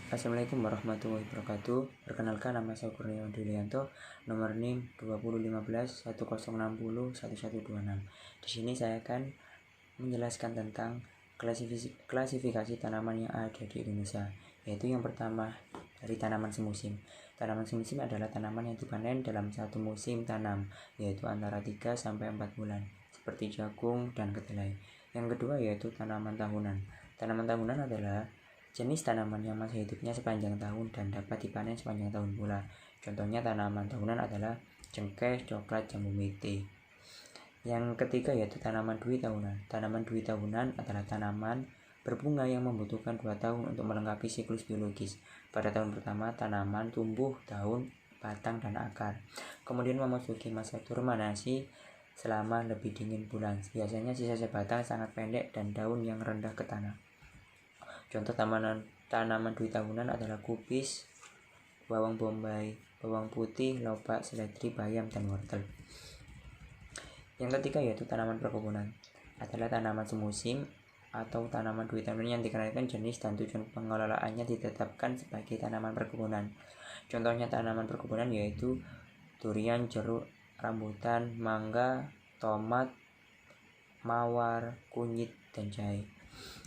Assalamualaikum warahmatullahi wabarakatuh. Perkenalkan, nama saya Kurniawan Dulianto, nomor NIM 201510601126. Di sini saya akan menjelaskan tentang klasifikasi tanaman yang ada di Indonesia, yaitu yang pertama dari tanaman semusim. Tanaman semusim adalah tanaman yang dipanen dalam satu musim tanam, yaitu antara 3 sampai 4 bulan, seperti jagung dan kedelai. Yang kedua yaitu tanaman tahunan. Tanaman tahunan adalah jenis tanaman yang masa hidupnya sepanjang tahun dan dapat dipanen sepanjang tahun pula. Contohnya tanaman tahunan adalah cengkeh, coklat, jambu mete. Yang ketiga yaitu tanaman dui tahunan. Tanaman dui tahunan adalah tanaman berbunga yang membutuhkan 2 tahun untuk melengkapi siklus biologis. Pada tahun pertama, tanaman tumbuh daun, batang, dan akar. Kemudian memasuki masa turmanasi selama lebih dingin bulan. Biasanya sisa batang sangat pendek dan daun yang rendah ke tanah. Contoh tanaman dui tahunan adalah kubis, bawang bombay, bawang putih, lobak, seledri, bayam, dan wortel. Yang ketiga yaitu tanaman perkebunan. Adalah tanaman semusim atau tanaman dui tahunan yang dikenalkan jenis dan tujuan pengelolaannya ditetapkan sebagai tanaman perkebunan. Contohnya tanaman perkebunan yaitu durian, jeruk, rambutan, mangga, tomat, mawar, kunyit, dan jahe.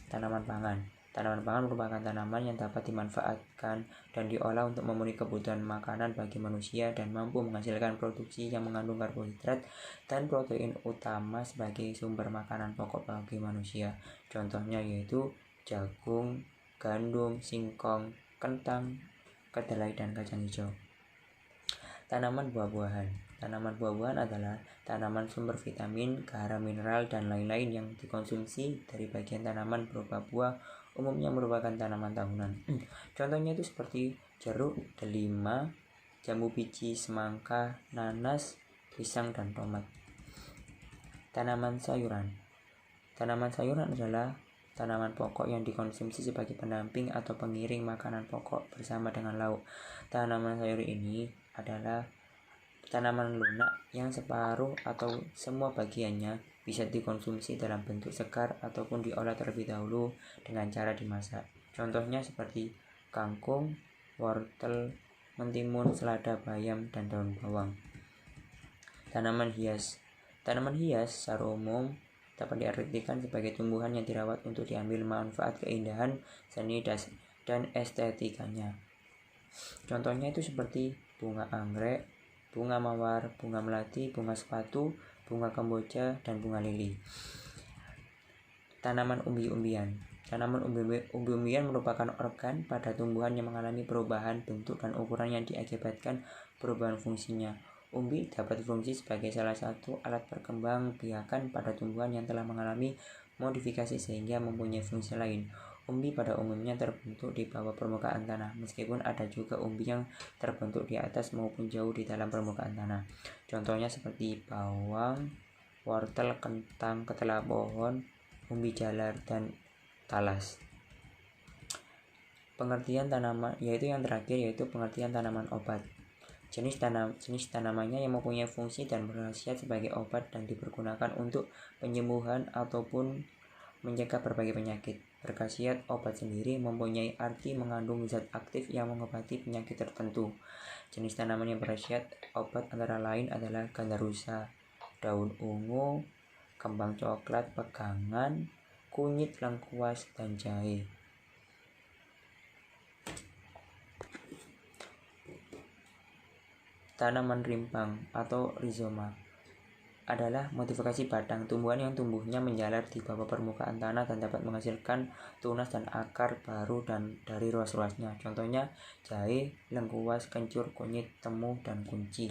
Tanaman pangan. Tanaman pangan merupakan tanaman yang dapat dimanfaatkan dan diolah untuk memenuhi kebutuhan makanan bagi manusia dan mampu menghasilkan produksi yang mengandung karbohidrat dan protein utama sebagai sumber makanan pokok bagi manusia. Contohnya yaitu jagung, gandum, singkong, kentang, kedelai, dan kacang hijau. Tanaman buah-buahan. Tanaman buah-buahan adalah tanaman sumber vitamin, garam, mineral, dan lain-lain yang dikonsumsi dari bagian tanaman berupa buah, umumnya merupakan tanaman tahunan. Contohnya itu seperti jeruk, delima, jambu biji, semangka, nanas, pisang, dan tomat. Tanaman sayuran. Tanaman sayuran adalah tanaman pokok yang dikonsumsi sebagai pendamping atau pengiring makanan pokok bersama dengan lauk. Tanaman sayur ini adalah tanaman lunak yang separuh atau semua bagiannya bisa dikonsumsi dalam bentuk sekar ataupun diolah terlebih dahulu dengan cara dimasak. Contohnya seperti kangkung, wortel, mentimun, selada, bayam, dan daun bawang. Tanaman hias. Tanaman hias secara umum dapat diartikan sebagai tumbuhan yang dirawat untuk diambil manfaat keindahan, seni, dan estetikanya. Contohnya itu seperti bunga anggrek, bunga mawar, bunga melati, bunga sepatu, bunga kemboja, dan bunga lili. Tanaman umbi-umbian. Tanaman umbi-umbian merupakan organ pada tumbuhan yang mengalami perubahan bentuk dan ukuran yang diakibatkan perubahan fungsinya. Umbi dapat berfungsi sebagai salah satu alat perkembangbiakan pada tumbuhan yang telah mengalami modifikasi sehingga mempunyai fungsi lain. Umbi pada umumnya terbentuk di bawah permukaan tanah, meskipun ada juga umbi yang terbentuk di atas maupun jauh di dalam permukaan tanah. Contohnya seperti bawang, wortel, kentang, ketela pohon, umbi jalar, dan talas. Pengertian tanaman yaitu yang terakhir yaitu pengertian tanaman obat. Jenis tanamannya yang mempunyai fungsi dan berkhasiat sebagai obat dan dipergunakan untuk penyembuhan ataupun mencegah berbagai penyakit. Berkhasiat obat sendiri mempunyai arti mengandung zat aktif yang mengobati penyakit tertentu. Jenis tanaman yang berkhasiat obat antara lain adalah gandarusa, daun ungu, kembang coklat, pegangan, kunyit, lengkuas, dan jahe. Tanaman rimpang atau rizoma adalah modifikasi batang tumbuhan yang tumbuhnya menjalar di bawah permukaan tanah dan dapat menghasilkan tunas dan akar baru dan dari ruas-ruasnya. Contohnya jahe, lengkuas, kencur, kunyit, temu, dan kunci.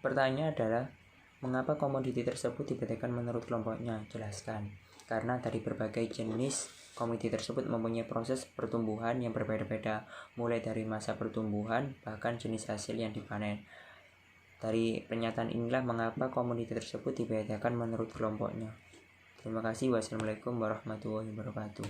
Pertanyaannya adalah mengapa komoditi tersebut dibedakan menurut kelompoknya? Jelaskan. Karena dari berbagai jenis komoditi tersebut mempunyai proses pertumbuhan yang berbeda-beda, mulai dari masa pertumbuhan bahkan jenis hasil yang dipanen. Dari pernyataan inilah mengapa komoditi tersebut dibedakan menurut kelompoknya. Terima kasih. Wassalamualaikum warahmatullahi wabarakatuh.